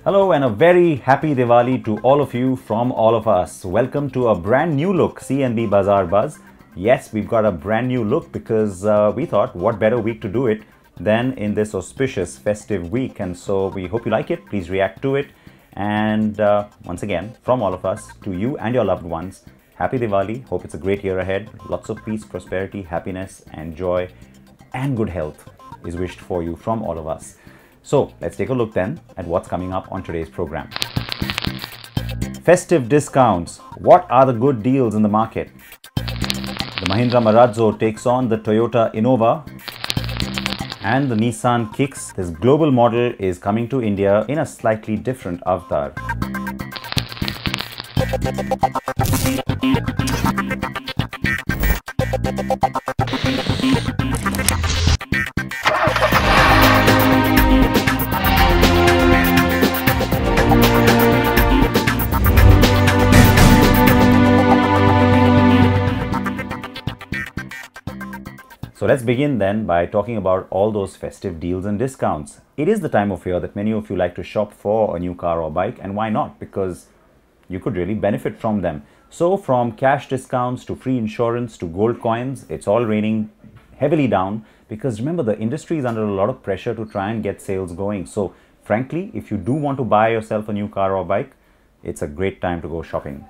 Hello and a very happy Diwali to all of you from all of us. Welcome to a brand new look CNB Bazaar Buzz. Yes, we've got a brand new look because we thought what better week to do it than in this auspicious festive week. And so we hope you like it. Please react to it. And once again, from all of us to you and your loved ones, happy Diwali. Hope it's a great year ahead. Lots of peace, prosperity, happiness and joy and good health is wished for you from all of us. So let's take a look then at what's coming up on today's program. Festive discounts. What are the good deals in the market? The Mahindra Marazzo takes on the Toyota Innova and the Nissan Kicks. This global model is coming to India in a slightly different avatar. So let's begin then by talking about all those festive deals and discounts. It is the time of year that many of you like to shop for a new car or bike, and why not? Because you could really benefit from them. So from cash discounts to free insurance to gold coins, it's all raining heavily down because remember, the industry is under a lot of pressure to try and get sales going. So frankly, if you do want to buy yourself a new car or bike, it's a great time to go shopping.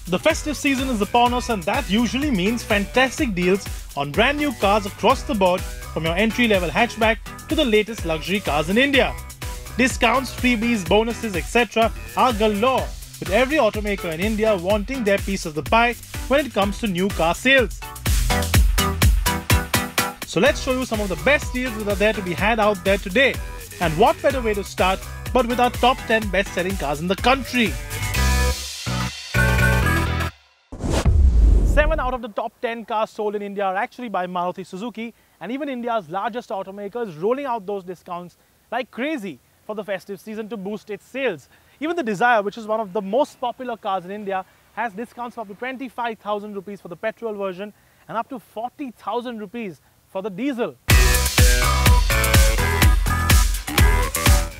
The festive season is upon us, and that usually means fantastic deals on brand new cars across the board, from your entry-level hatchback to the latest luxury cars in India. Discounts, freebies, bonuses, etc. are galore, with every automaker in India wanting their piece of the pie when it comes to new car sales. So let's show you some of the best deals that are there to be had out there today. And what better way to start but with our top 10 best-selling cars in the country. 7 out of the top 10 cars sold in India are actually by Maruti Suzuki, and even India's largest automaker is rolling out those discounts like crazy for the festive season to boost its sales. Even the Dzire, which is one of the most popular cars in India, has discounts of up to 25,000 rupees for the petrol version and up to 40,000 rupees for the diesel.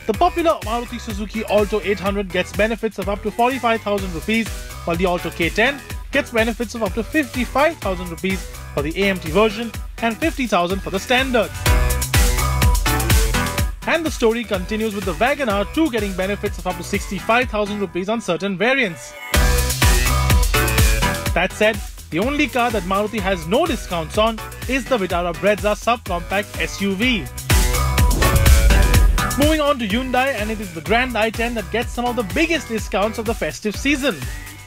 The popular Maruti Suzuki Alto 800 gets benefits of up to 45,000 rupees, while the Alto K10 gets benefits of up to 55,000 rupees for the AMT version and 50,000 for the standard. And the story continues with the WagonR 2 getting benefits of up to 65,000 rupees on certain variants. That said, the only car that Maruti has no discounts on is the Vitara Brezza subcompact SUV. Moving on to Hyundai, and it is the Grand i10 that gets some of the biggest discounts of the festive season.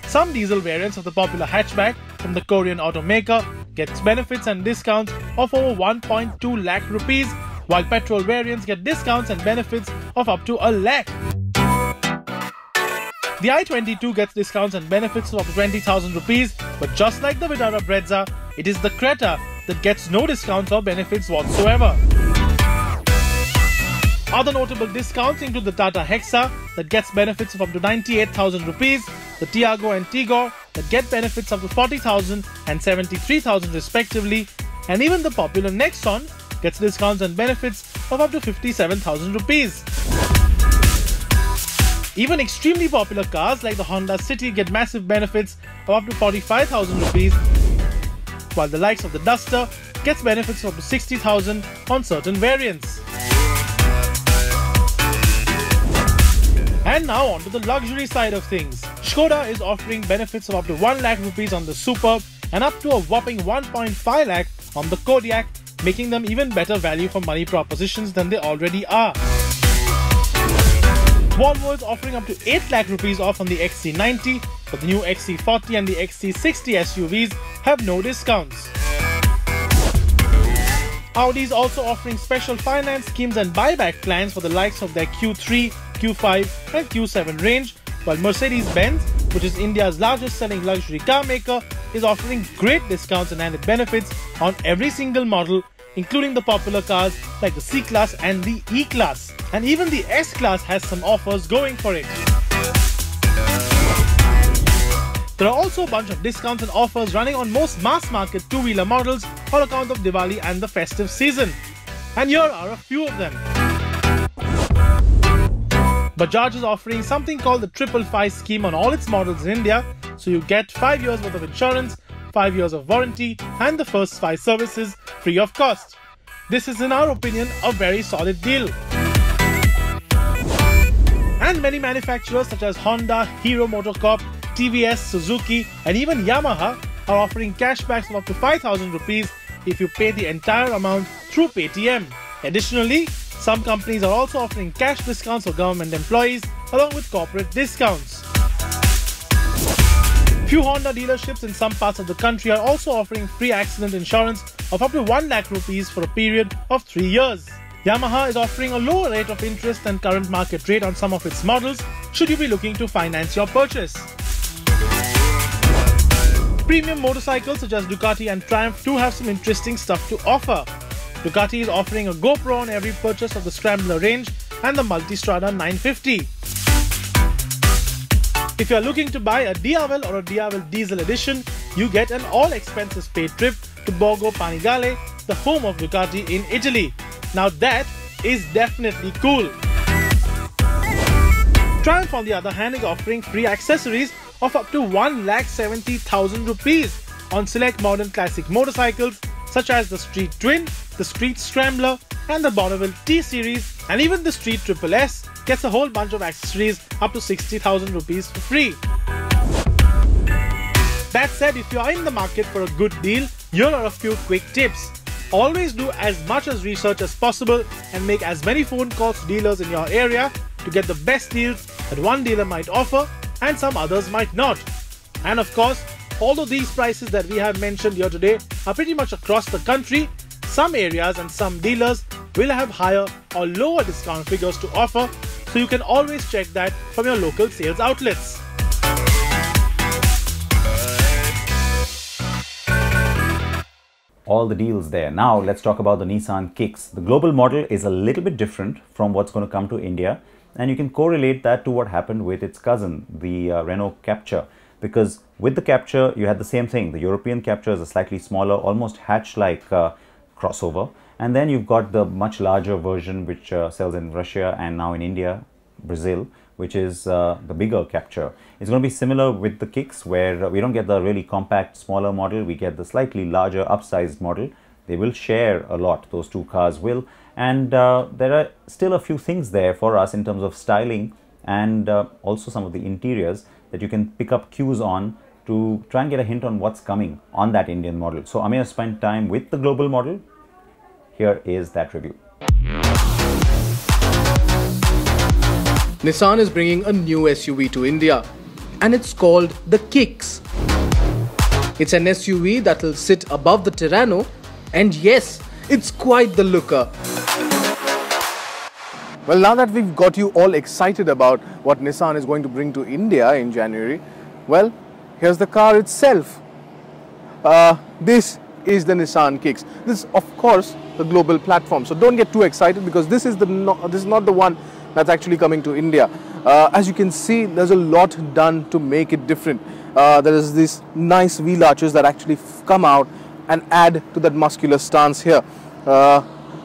Some diesel variants of the popular hatchback from the Korean automaker gets benefits and discounts of over 1.2 lakh rupees, while petrol variants get discounts and benefits of up to a lakh. The i22 gets discounts and benefits of up to 20,000 rupees, but just like the Vitara Brezza, it is the Creta that gets no discounts or benefits whatsoever. Other notable discounts include the Tata Hexa that gets benefits of up to 98,000 rupees, the Tiago and Tigor that get benefits up to 40,000 and 73,000 respectively, and even the popular Nexon gets discounts and benefits of up to 57,000 rupees. Even extremely popular cars like the Honda City get massive benefits of up to 45,000 rupees, while the likes of the Duster gets benefits of up to 60,000 on certain variants. And now on to the luxury side of things. Skoda is offering benefits of up to 1 lakh rupees on the Superb and up to a whopping 1.5 lakh on the Kodiaq, making them even better value for money propositions than they already are. Volvo is offering up to 8 lakh rupees off on the XC90, but the new XC40 and the XC60 SUVs have no discounts. Audi is also offering special finance schemes and buyback plans for the likes of their Q3, Q5 and Q7 range, while Mercedes-Benz, which is India's largest selling luxury car maker, is offering great discounts and added benefits on every single model, including the popular cars like the C-Class and the E-Class. And even the S-Class has some offers going for it. There are also a bunch of discounts and offers running on most mass market two-wheeler models on account of Diwali and the festive season. And here are a few of them. Bajaj is offering something called the 555 scheme on all its models in India, so you get 5 years worth of insurance, 5 years of warranty and the first 5 services free of cost. This is in our opinion a very solid deal. And many manufacturers such as Honda, Hero MotoCorp, TVS, Suzuki and even Yamaha are offering cashbacks of up to 5,000 rupees if you pay the entire amount through Paytm. Additionally, some companies are also offering cash discounts for government employees along with corporate discounts. Few Honda dealerships in some parts of the country are also offering free accident insurance of up to 1 lakh rupees for a period of 3 years. Yamaha is offering a lower rate of interest than current market rate on some of its models should you be looking to finance your purchase. Premium motorcycles such as Ducati and Triumph do have some interesting stuff to offer. Ducati is offering a GoPro on every purchase of the Scrambler range and the Multistrada 950. If you are looking to buy a Diavel or a Diavel Diesel Edition, you get an all-expenses paid trip to Borgo Panigale, the home of Ducati in Italy. Now that is definitely cool. Triumph on the other hand is offering free accessories of up to 1,70,000 rupees on select modern classic motorcycles such as the Street Twin, the Street Scrambler and the Bonneville T-Series, and even the Street Triple S gets a whole bunch of accessories up to 60,000 rupees for free. That said, if you are in the market for a good deal, here are a few quick tips. Always do as much as research as possible and make as many phone calls to dealers in your area to get the best deals that one dealer might offer and some others might not. And of course, although these prices that we have mentioned here today are pretty much across the country, some areas and some dealers will have higher or lower discount figures to offer, so you can always check that from your local sales outlets. All the deals there. Now let's talk about the Nissan Kicks. The global model is a little bit different from what's going to come to India, and you can correlate that to what happened with its cousin, the Renault Captur. Because with the Captur, you had the same thing. The European Captur is a slightly smaller, almost hatch-like crossover. And then you've got the much larger version which sells in Russia and now in India, Brazil, which is the bigger Captur. It's going to be similar with the Kicks, where we don't get the really compact, smaller model. We get the slightly larger, upsized model. They will share a lot, those two cars will. And there are still a few things there for us in terms of styling and also some of the interiors that you can pick up cues on to try and get a hint on what's coming on that Indian model. So Ameya spent time with the global model. Here is that review. Nissan is bringing a new SUV to India, and it's called the Kicks. It's an SUV that will sit above the Terrano, and yes, it's quite the looker. Well, now that we've got you all excited about what Nissan is going to bring to India in January, well, here's the car itself. This is the Nissan Kicks. This is, of course, the global platform. So don't get too excited, because this is not the one that's actually coming to India. As you can see, there's a lot done to make it different. There is these nice wheel arches that actually come out and add to that muscular stance here.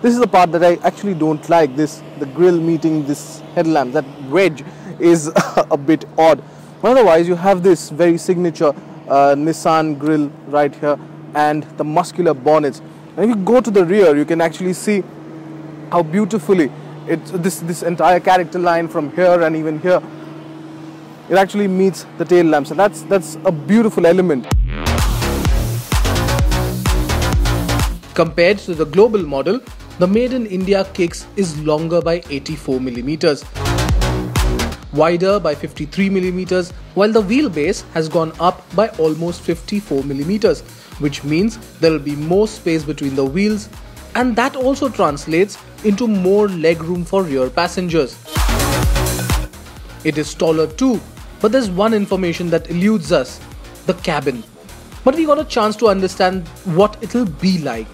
This is the part that I actually don't like. The grille meeting this headlamp, that wedge is a bit odd. But otherwise, you have this very signature Nissan grille right here and the muscular bonnets. And if you go to the rear, you can actually see how beautifully this entire character line from here and even here, it actually meets the tail lamp. So that's a beautiful element. Compared to the global model, the made in India Kicks is longer by 84 millimeters, wider by 53 millimeters, while the wheelbase has gone up by almost 54 millimeters, which means there will be more space between the wheels, and that also translates into more legroom for rear passengers. It is taller too, but there's one information that eludes us: the cabin. But we got a chance to understand what it'll be like.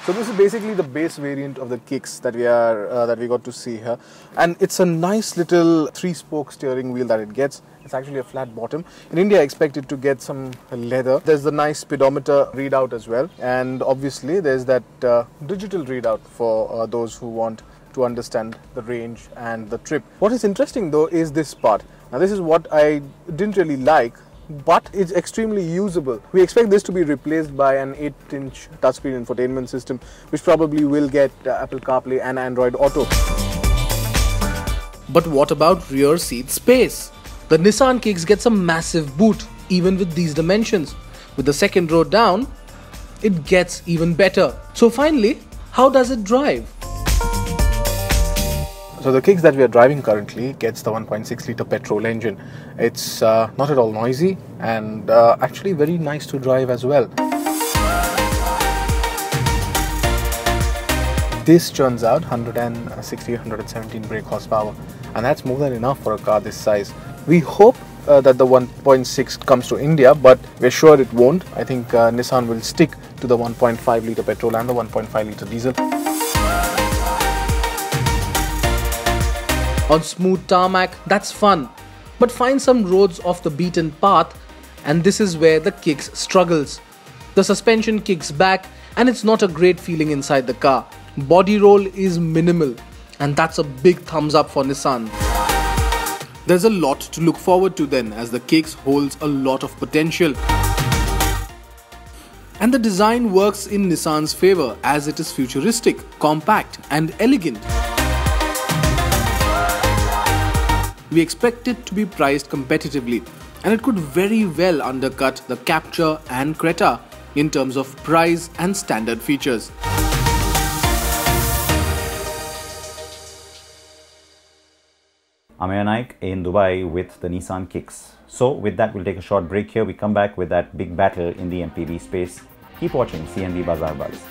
So this is basically the base variant of the Kicks that we got to see here, and it's a nice little 3-spoke steering wheel that it gets. It's actually a flat bottom. In India, I expect it to get some leather. There's the nice speedometer readout as well, and obviously there's that digital readout for those who want to understand the range and the trip. What is interesting though is this part. Now this is what I didn't really like, but it's extremely usable. We expect this to be replaced by an 8-inch touchscreen infotainment system, which probably will get Apple CarPlay and Android Auto. But what about rear seat space? The Nissan Kicks gets a massive boot, even with these dimensions. With the second row down, it gets even better. So finally, how does it drive? So the Kicks that we are driving currently gets the 1.6 litre petrol engine. It's not at all noisy and actually very nice to drive as well. This churns out 117 brake horsepower, and that's more than enough for a car this size. We hope that the 1.6 comes to India, but we're sure it won't. I think Nissan will stick to the 1.5 litre petrol and the 1.5 litre diesel. On smooth tarmac, that's fun, but find some roads off the beaten path, and this is where the Kicks struggles. The suspension kicks back and it's not a great feeling inside the car. Body roll is minimal, and that's a big thumbs up for Nissan. There's a lot to look forward to then, as the Kicks holds a lot of potential. And the design works in Nissan's favor, as it is futuristic, compact and elegant. We expect it to be priced competitively, and it could very well undercut the Capture and Creta in terms of price and standard features. Ameya Naik in Dubai with the Nissan Kicks. So with that, we'll take a short break here. We come back with that big battle in the MPV space. Keep watching CNB Bazaar Buzz.